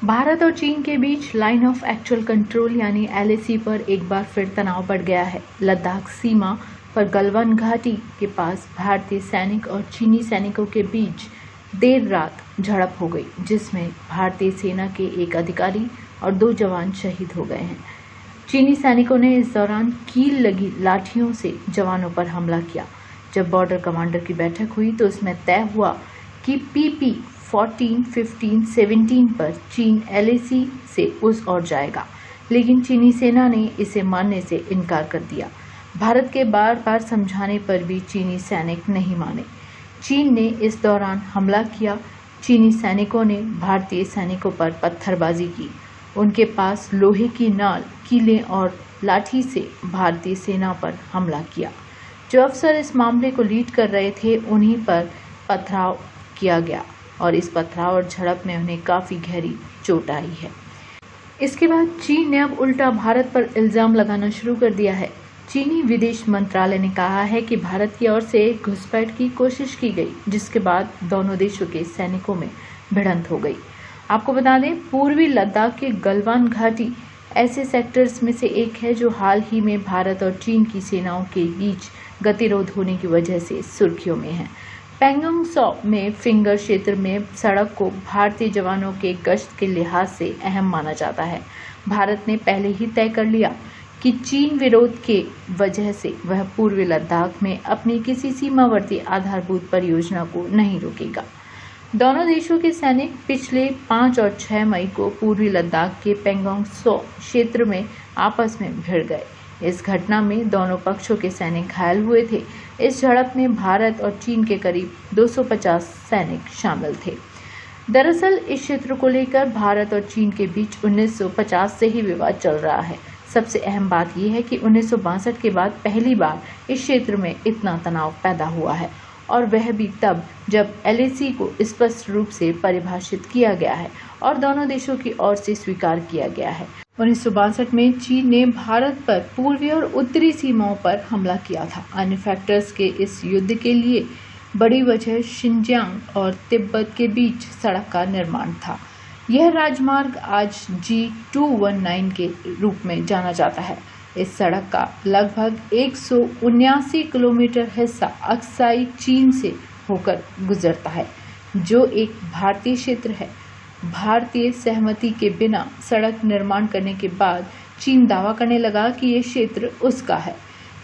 भारत और चीन के बीच लाइन ऑफ एक्चुअल कंट्रोल यानी LAC पर एक बार फिर तनाव बढ़ गया है। लद्दाख सीमा पर गलवान घाटी के पास भारतीय सैनिक और चीनी सैनिकों के बीच देर रात झड़प हो गई, जिसमें भारतीय सेना के एक अधिकारी और 2 जवान शहीद हो गए हैं। चीनी सैनिकों ने इस दौरान कील लगी लाठियों से जवानों पर हमला किया। जब बॉर्डर कमांडर की बैठक हुई तो इसमें तय हुआ कि PP 14, 15, 17 पर चीन LAC से उस ओर जाएगा, लेकिन चीनी सेना ने इसे मानने से इनकार कर दिया। भारत के बार बार समझाने पर भी चीनी सैनिक नहीं माने। चीन ने इस दौरान हमला किया। चीनी सैनिकों ने भारतीय सैनिकों पर पत्थरबाजी की। उनके पास लोहे की नाल, कीलें और लाठी से भारतीय सेना पर हमला किया। जो अफसर इस मामले को लीड कर रहे थे, उन्हीं पर पथराव किया गया और इस पथराव और झड़प में उन्हें काफ़ी गहरी चोट आई है। इसके बाद चीन ने अब उल्टा भारत पर इल्ज़ाम लगाना शुरू कर दिया है। चीनी विदेश मंत्रालय ने कहा है कि भारत की ओर से घुसपैठ की कोशिश की गई, जिसके बाद दोनों देशों के सैनिकों में भिड़ंत हो गई। आपको बता दें, पूर्वी लद्दाख के गलवान घाटी ऐसे सेक्टर्स में से एक है जो हाल ही में भारत और चीन की सेनाओं के बीच गतिरोध होने की वजह से सुर्खियों में है। पैंगोंग सौ में फिंगर क्षेत्र में सड़क को भारतीय जवानों के गश्त के लिहाज से अहम माना जाता है। भारत ने पहले ही तय कर लिया कि चीन विरोध के वजह से वह पूर्वी लद्दाख में अपनी किसी सीमावर्ती आधारभूत परियोजना को नहीं रोकेगा। दोनों देशों के सैनिक पिछले 5 और 6 मई को पूर्वी लद्दाख के पैंगोंग सौ क्षेत्र में आपस में भिड़ गए। इस घटना में दोनों पक्षों के सैनिक घायल हुए थे। इस झड़प में भारत और चीन के करीब 250 सैनिक शामिल थे। दरअसल इस क्षेत्र को लेकर भारत और चीन के बीच 1950 से ही विवाद चल रहा है। सबसे अहम बात यह है कि 1962 के बाद पहली बार इस क्षेत्र में इतना तनाव पैदा हुआ है, और वह भी तब जब LAC को स्पष्ट रूप से परिभाषित किया गया है और दोनों देशों की ओर से स्वीकार किया गया है। 1962 में चीन ने भारत पर पूर्वी और उत्तरी सीमाओं पर हमला किया था। अन्य फैक्टर्स के इस युद्ध के लिए बड़ी वजह शिनजियांग और तिब्बत के बीच सड़क का निर्माण था। यह राजमार्ग आज G219 के रूप में जाना जाता है। इस सड़क का लगभग 179 किलोमीटर हिस्सा अक्साई चीन से होकर गुजरता है, जो एक भारतीय क्षेत्र है। भारतीय सहमति के बिना सड़क निर्माण करने के बाद चीन दावा करने लगा कि ये क्षेत्र उसका है।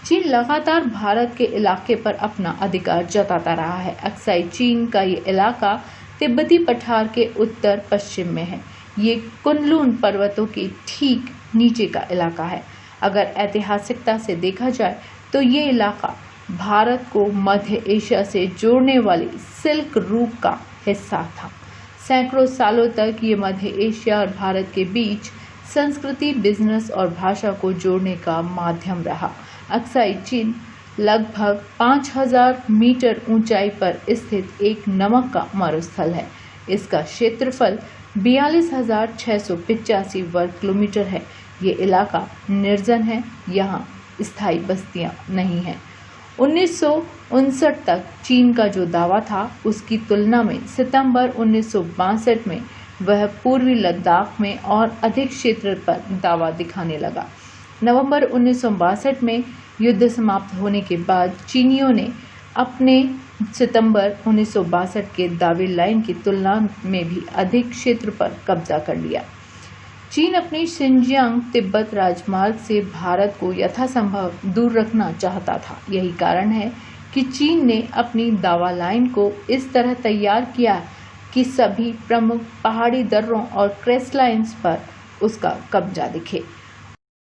चीन लगातार भारत के इलाके पर अपना अधिकार जताता रहा है। अक्साई चीन का ये इलाका तिब्बती पठार के उत्तर पश्चिम में है। ये कुनलुन पर्वतों के ठीक नीचे का इलाका है। अगर ऐतिहासिकता से देखा जाए तो ये इलाका भारत को मध्य एशिया से जोड़ने वाली सिल्क रूट का हिस्सा था। सैकड़ों सालों तक ये मध्य एशिया और भारत के बीच संस्कृति, बिजनेस और भाषा को जोड़ने का माध्यम रहा। अक्साई चीन लगभग 5000 मीटर ऊंचाई पर स्थित एक नमक का मरुस्थल है। इसका क्षेत्रफल 42,685 वर्ग किलोमीटर है। ये इलाका निर्जन है, यहाँ स्थायी बस्तियां नहीं हैं। 1959 तक चीन का जो दावा था, उसकी तुलना में सितंबर 1962 में वह पूर्वी लद्दाख में और अधिक क्षेत्र पर दावा दिखाने लगा। नवंबर 1962 में युद्ध समाप्त होने के बाद चीनियों ने अपने सितंबर 1962 के दावे लाइन की तुलना में भी अधिक क्षेत्र पर कब्जा कर लिया। चीन अपनी शिनजियांग तिब्बत राजमार्ग से भारत को यथासंभव दूर रखना चाहता था। यही कारण है कि चीन ने अपनी दावा लाइन को इस तरह तैयार किया कि सभी प्रमुख पहाड़ी दर्रों और क्रेस्ट लाइन्स पर उसका कब्जा दिखे।